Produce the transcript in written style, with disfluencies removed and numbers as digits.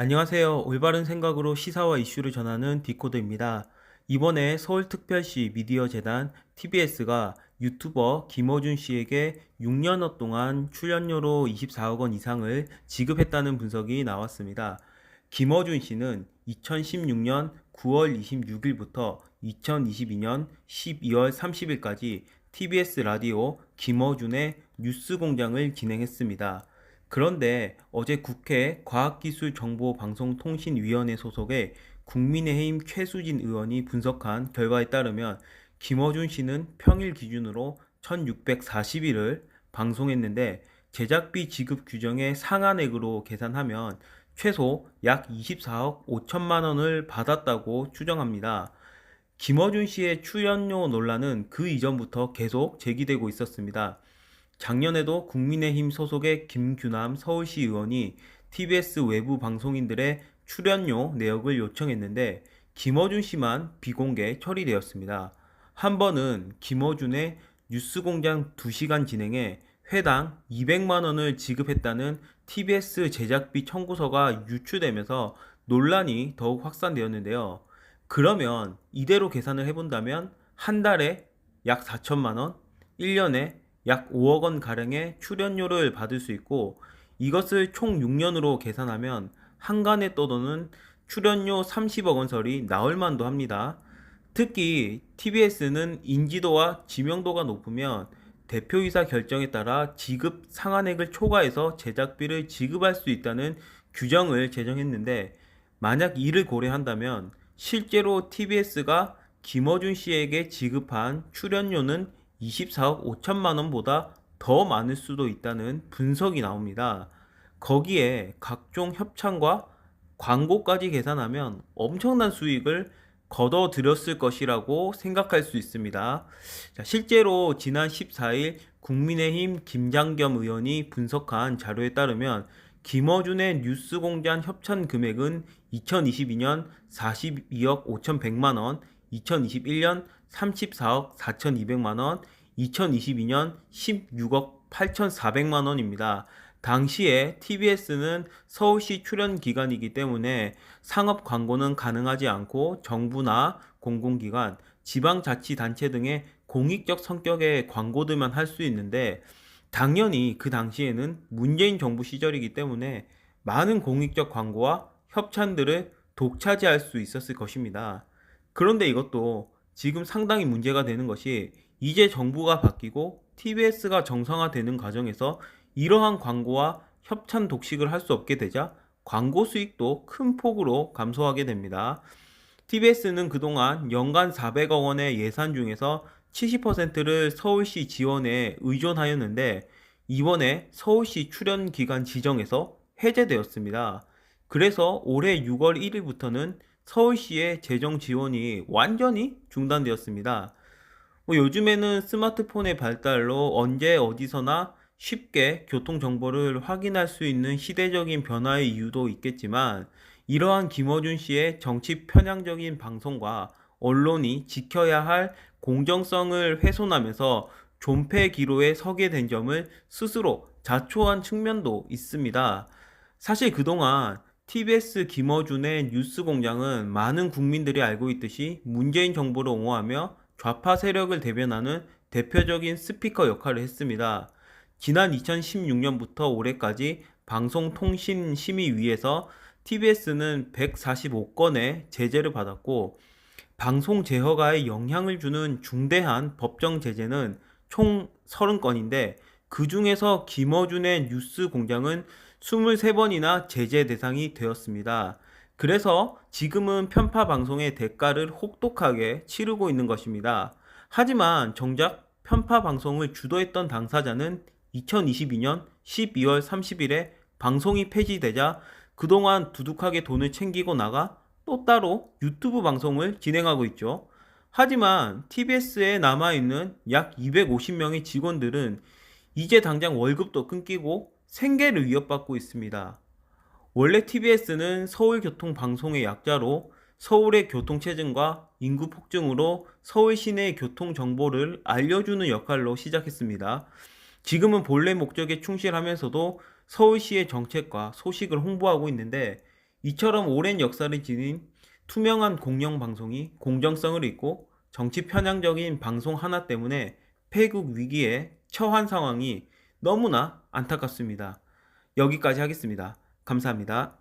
안녕하세요. 올바른 생각으로 시사와 이슈를 전하는 디코드입니다. 이번에 서울특별시 미디어재단 TBS가 유튜버 김어준 씨에게 6년여 동안 출연료로 24억 원 이상을 지급했다는 분석이 나왔습니다. 김어준 씨는 2016년 9월 26일부터 2022년 12월 30일까지 TBS 라디오 김어준의 뉴스공장을 진행했습니다. 그런데 어제 국회 과학기술정보방송통신위원회 소속의 국민의힘 최수진 의원이 분석한 결과에 따르면 김어준 씨는 평일 기준으로 1640일을 방송했는데 제작비 지급 규정의 상한액으로 계산하면 최소 약 24억 5천만 원을 받았다고 추정합니다. 김어준 씨의 출연료 논란은 그 이전부터 계속 제기되고 있었습니다. 작년에도 국민의힘 소속의 김규남 서울시 의원이 TBS 외부 방송인들의 출연료 내역을 요청했는데 김어준 씨만 비공개 처리되었습니다. 한 번은 김어준의 뉴스공장 2시간 진행에 회당 200만 원을 지급했다는 TBS 제작비 청구서가 유출되면서 논란이 더욱 확산되었는데요. 그러면 이대로 계산을 해본다면 한 달에 약 4천만 원, 1년에 약 5억 원 가량의 출연료를 받을 수 있고 이것을 총 6년으로 계산하면 한간에 떠도는 출연료 30억 원설이 나올 만도 합니다. 특히 TBS는 인지도와 지명도가 높으면 대표이사 결정에 따라 지급 상한액을 초과해서 제작비를 지급할 수 있다는 규정을 제정했는데 만약 이를 고려한다면 실제로 TBS가 김어준 씨에게 지급한 출연료는 24억 5천만 원보다 더 많을 수도 있다는 분석이 나옵니다. 거기에 각종 협찬과 광고까지 계산하면 엄청난 수익을 거둬들였을 것이라고 생각할 수 있습니다. 자, 실제로 지난 14일 국민의힘 김장겸 의원이 분석한 자료에 따르면 김어준의 뉴스공장 협찬 금액은 2022년 42억 5,100만 원, 2021년 34억 4,200만 원, 2022년 16억 8,400만 원입니다. 당시에 TBS는 서울시 출연 기관이기 때문에 상업 광고는 가능하지 않고 정부나 공공기관, 지방자치단체 등의 공익적 성격의 광고들만 할 수 있는데 당연히 그 당시에는 문재인 정부 시절이기 때문에 많은 공익적 광고와 협찬들을 독차지할 수 있었을 것입니다. 그런데 이것도 지금 상당히 문제가 되는 것이 이제 정부가 바뀌고 TBS가 정상화되는 과정에서 이러한 광고와 협찬 독식을 할 수 없게 되자 광고 수익도 큰 폭으로 감소하게 됩니다. TBS는 그동안 연간 400억 원의 예산 중에서 70%를 서울시 지원에 의존하였는데 이번에 서울시 출연 기간 지정에서 해제되었습니다. 그래서 올해 6월 1일부터는 서울시의 재정 지원이 완전히 중단되었습니다. 요즘에는 스마트폰의 발달로 언제 어디서나 쉽게 교통 정보를 확인할 수 있는 시대적인 변화의 이유도 있겠지만 이러한 김어준 씨의 정치 편향적인 방송과 언론이 지켜야 할 공정성을 훼손하면서 존폐 기로에 서게 된 점을 스스로 자초한 측면도 있습니다. 사실 그동안 TBS 김어준의 뉴스 공장은 많은 국민들이 알고 있듯이 문재인 정부를 옹호하며 좌파 세력을 대변하는 대표적인 스피커 역할을 했습니다. 지난 2016년부터 올해까지 방송통신심의위에서 TBS는 145건의 제재를 받았고 방송 제허가에 영향을 주는 중대한 법정 제재는 총 30건인데 그 중에서 김어준의 뉴스 공장은 23번이나 제재 대상이 되었습니다. 그래서 지금은 편파 방송의 대가를 혹독하게 치르고 있는 것입니다. 하지만 정작 편파 방송을 주도했던 당사자는 2022년 12월 30일에 방송이 폐지되자 그동안 두둑하게 돈을 챙기고 나가 또 따로 유튜브 방송을 진행하고 있죠. 하지만 TBS에 남아있는 약 250명의 직원들은 이제 당장 월급도 끊기고 생계를 위협받고 있습니다. 원래 TBS는 서울교통방송의 약자로 서울의 교통체증과 인구 폭증으로 서울 시내의 교통 정보를 알려주는 역할로 시작했습니다. 지금은 본래 목적에 충실하면서도 서울시의 정책과 소식을 홍보하고 있는데 이처럼 오랜 역사를 지닌 투명한 공영방송이 공정성을 잃고 정치 편향적인 방송 하나 때문에 폐국 위기에 처한 상황이 너무나 안타깝습니다. 여기까지 하겠습니다. 감사합니다.